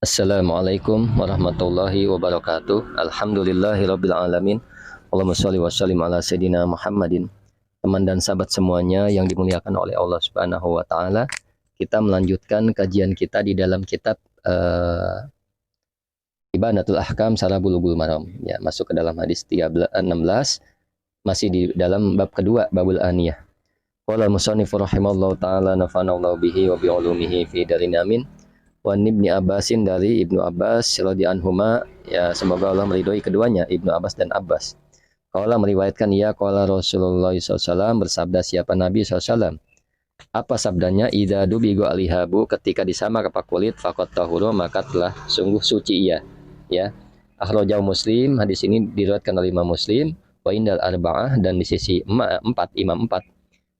Assalamualaikum warahmatullahi wabarakatuh. Alhamdulillahirabbil alamin. Allahumma shalli wa sallim ala sayidina Muhammadin. Teman dan sahabat semuanya yang dimuliakan oleh Allah Subhanahu wa taala, kita melanjutkan kajian kita di dalam kitab Ibanatul Ahkam Syarah Bulughul Maram. Ya, masuk ke dalam hadis 16, masih di dalam bab kedua, babul aniyah. Qala al-musannif rahimallahu taala nafa'anallahu bihi wa bi ulumihi fi darin amin. Wa Ibnu Abbasin dari Ibnu Abbas radhiyallahu anhuma, ya semoga Allah meridhoi keduanya, Ibnu Abbas dan Abbas. Qala meriwayatkan ia qala Rasulullah SAW, bersabda siapa Nabi SAW. Apa sabdanya? Idza dubigo alihabu, ketika disamak apa kulit, faqat tahuru, maka telah sungguh suci ia. Ya. Akhrajahu Muslim, hadis ini diriwayatkan oleh Imam Muslim, wa indal arba'ah, dan di sisi imam empat.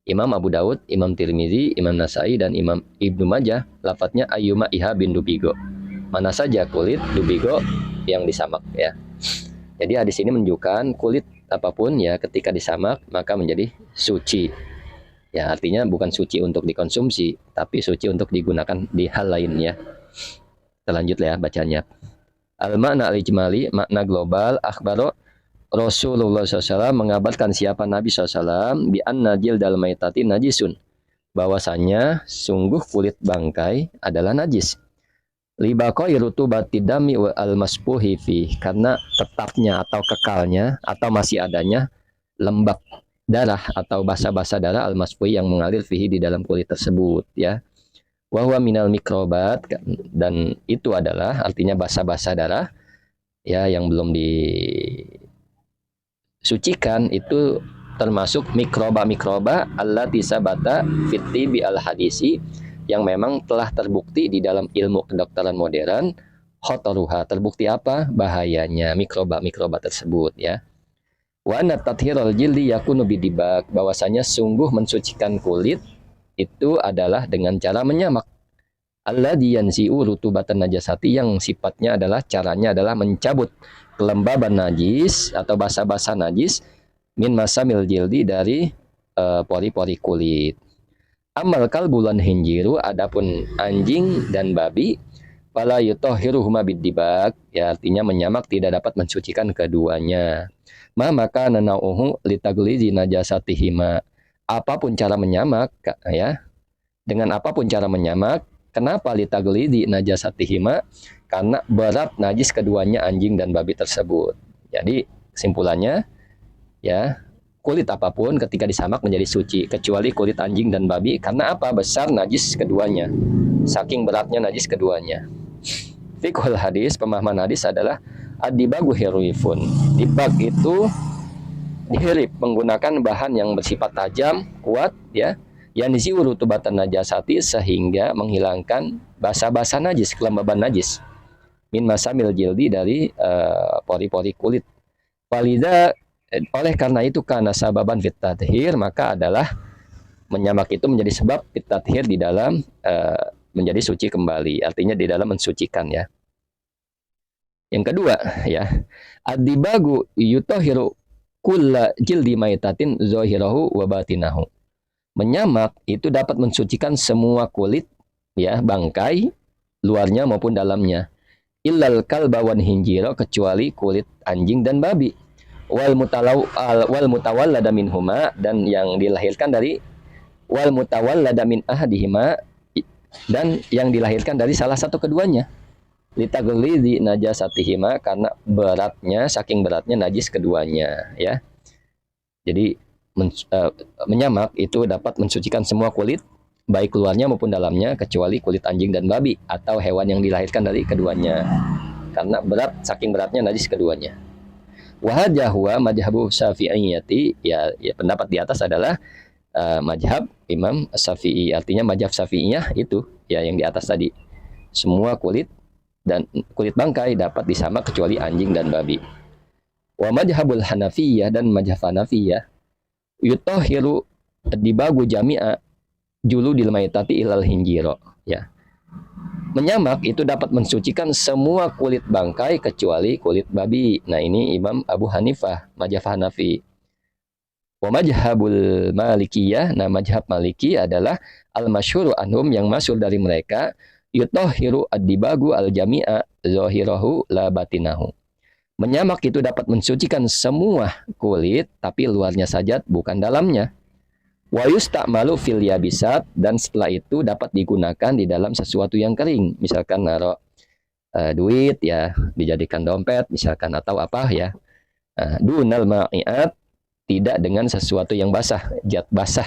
Imam Abu Daud, Imam Tirmizi, Imam Nasai, dan Imam Ibnu Majah, lafadznya ayyuma iha bin dubigo. Mana saja kulit dubigo yang disamak, ya. Jadi hadis ini menunjukkan kulit apapun ya ketika disamak maka menjadi suci. Ya, artinya bukan suci untuk dikonsumsi, tapi suci untuk digunakan di hal lainnya. Kita lanjut ya bacanya. Al-makna al-ijmali, makna global, akhbaro Rasulullah SAW mengabarkan siapa Nabi SAW bi anna jildal maitati najisun, bahwasanya sungguh kulit bangkai adalah najis. Libaqai rutubati dami wa al-maspuhi fi, karena tetapnya atau kekalnya atau masih adanya lembab darah atau basa-basa darah al-maspuhi yang mengalir fihi di dalam kulit tersebut, ya. Wa huwa minal mikrobat, dan itu adalah artinya basa-basa darah ya yang belum disucikan, itu termasuk mikroba-mikroba allati sabata fiti bi al hadisi, yang memang telah terbukti di dalam ilmu kedokteran modern. Khotoruha, terbukti apa? Bahayanya mikroba-mikroba tersebut, ya. Wa anna tathhirul jildi yakunu bidibak, bahwasanya sungguh mensucikan kulit itu adalah dengan cara menyamak. Alladzi yanzi'u rutubatan najasati, yang sifatnya adalah caranya adalah mencabut kelembaban najis atau basa-basa najis min masamil jildi, dari pori-pori kulit. Amal kalbulan hinjiru, adapun anjing dan babi, fala yutahhiruhuma bidibak, ya artinya menyamak tidak dapat mensucikan keduanya. Maka nanauhu litaglizi najasatihima, apapun cara menyamak, ya, dengan apapun cara menyamak. Kenapa litaglidi najasatihima? Karena berat najis keduanya anjing dan babi tersebut. Jadi kesimpulannya, ya, kulit apapun ketika disamak menjadi suci, kecuali kulit anjing dan babi. Karena apa? Besar najis keduanya, saking beratnya najis keduanya. Fiqhul hadis, pemahaman hadis adalah adibagu heruifun. Dibag itu dihirip, menggunakan bahan yang bersifat tajam, kuat, ya, yang diziu rutubatan najasati, sehingga menghilangkan basa-basa najis, kelembaban najis, min masamil jildi, dari pori-pori kulit. Walida, oleh karena itu, karena sababan fit tathhir, maka adalah menyamak itu menjadi sebab fit tathhir, di dalam menjadi suci kembali, artinya di dalam mensucikan, ya. Yang kedua, ya, adibagu yutahiru kulla jildi maitatin zahirahu wa batinahu. Menyamak itu dapat mensucikan semua kulit, ya, bangkai, luarnya maupun dalamnya. Illal kalba wan hinjiro, kecuali kulit anjing dan babi. Wal mutawallada minhuma, dan yang dilahirkan dari, wal mutawallada min ahadihima, dan yang dilahirkan dari salah satu keduanya. Litaglidi najasatihima, karena beratnya, saking beratnya najis keduanya, ya. Jadi menyamak itu dapat mensucikan semua kulit, baik luarnya maupun dalamnya, kecuali kulit anjing dan babi atau hewan yang dilahirkan dari keduanya, karena berat, saking beratnya najis keduanya. Wahajahwa madhabu syafi'iyati, ya, pendapat di atas adalah madhab Imam Syafi'i, artinya madhab Syafi'iyah itu, ya, yang di atas tadi, semua kulit dan kulit bangkai dapat disamak kecuali anjing dan babi. Wa madhabul Hanafiyah, dan madhab Hanafiyah, yutahhiru dibagu jami'a julu dilmaitati ilal hinjiro, ya. Menyamak itu dapat mensucikan semua kulit bangkai kecuali kulit babi. Nah, ini Imam Abu Hanifah, mazhab Hanafi. Wa majhabul Malikiyah, nah mazhab Maliki adalah al masyhur anhum, yang masyhur dari mereka, yutahhiru ad-dibagu al-jami'a zahirahu la batinahu. Menyamak itu dapat mensucikan semua kulit, tapi luarnya saja, bukan dalamnya. Wa yusta'malu fil yabisat, dan setelah itu dapat digunakan di dalam sesuatu yang kering. Misalkan naruh duit ya, dijadikan dompet misalkan, atau apa ya. Dunal ma'iat, tidak dengan sesuatu yang basah, zat basah.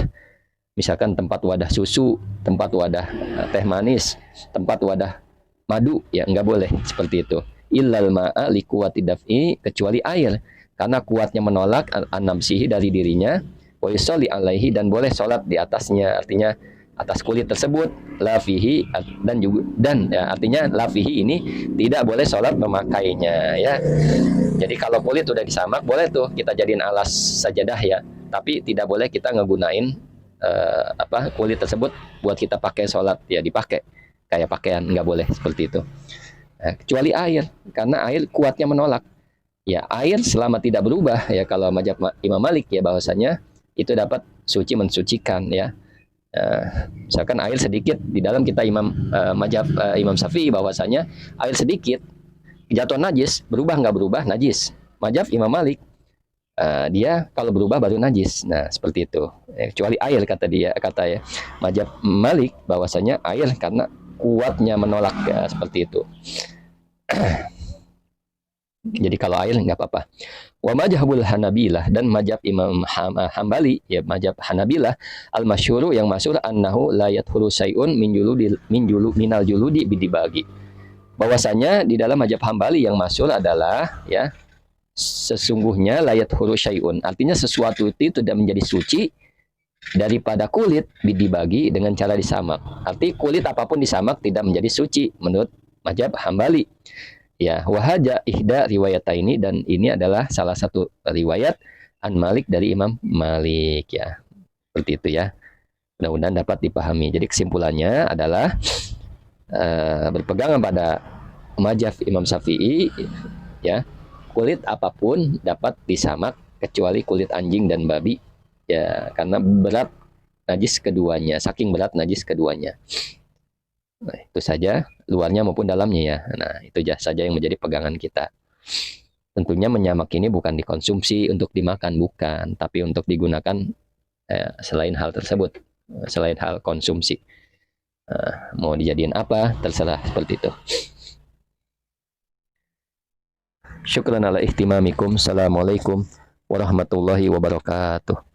Misalkan tempat wadah susu, tempat wadah teh manis, tempat wadah madu, ya nggak boleh seperti itu. Illal ma'a liquwati daf'i, kecuali air, karena kuatnya menolak an-nabsihi dari dirinya, wa yusalli alaihi, dan boleh sholat di atasnya, artinya atas kulit tersebut, la fihi, dan ya, artinya la fihi ini tidak boleh sholat memakainya ya. Jadi kalau kulit sudah disamak, boleh tuh kita jadiin alas sajadah ya, tapi tidak boleh kita ngegunain kulit tersebut buat kita pakai sholat ya, dipakai kayak pakaian, nggak boleh seperti itu. Kecuali air, karena air kuatnya menolak ya. Air selama tidak berubah ya, kalau mazhab Imam Malik ya, bahwasanya itu dapat suci mensucikan ya. Misalkan air sedikit di dalam kita mazhab Imam Syafi'i, bahwasanya air sedikit jatuh najis, berubah nggak berubah najis. Mazhab Imam Malik dia kalau berubah baru najis. Nah, seperti itu. Kecuali air, kata dia, kata ya mazhab Malik, bahwasanya air karena kuatnya menolak ya, seperti itu. Jadi kalau air nggak apa-apa. Wa mazhabul Hanabilah, dan mazhab Imam Hambali ya, mazhab Hanabilah al-masyhuru, yang masyhur, annahu la yadkhulu syai'un minal juludi bidibagi. Bahwasanya di dalam mazhab Hambali yang masyhur adalah ya, sesungguhnya layat huru syai'un, artinya sesuatu itu tidak menjadi suci daripada kulit dibagi dengan cara disamak. Arti kulit apapun disamak tidak menjadi suci menurut mazhab Hambali. Ya, wahaja ihda riwayat ini, dan ini adalah salah satu riwayat an Malik dari Imam Malik ya. Seperti itu ya. Mudah-mudahan dapat dipahami. Jadi kesimpulannya adalah berpegangan pada mazhab Imam Syafi'i ya, kulit apapun dapat disamak kecuali kulit anjing dan babi ya, karena berat najis keduanya, saking berat najis keduanya. Nah, itu saja, luarnya maupun dalamnya ya. Nah, itu saja yang menjadi pegangan kita. Tentunya menyamak ini bukan dikonsumsi untuk dimakan, bukan, tapi untuk digunakan selain hal tersebut, selain hal konsumsi. Mau dijadiin apa terserah, seperti itu. Syukran ala ihtimamikum. Assalamualaikum warahmatullahi wabarakatuh.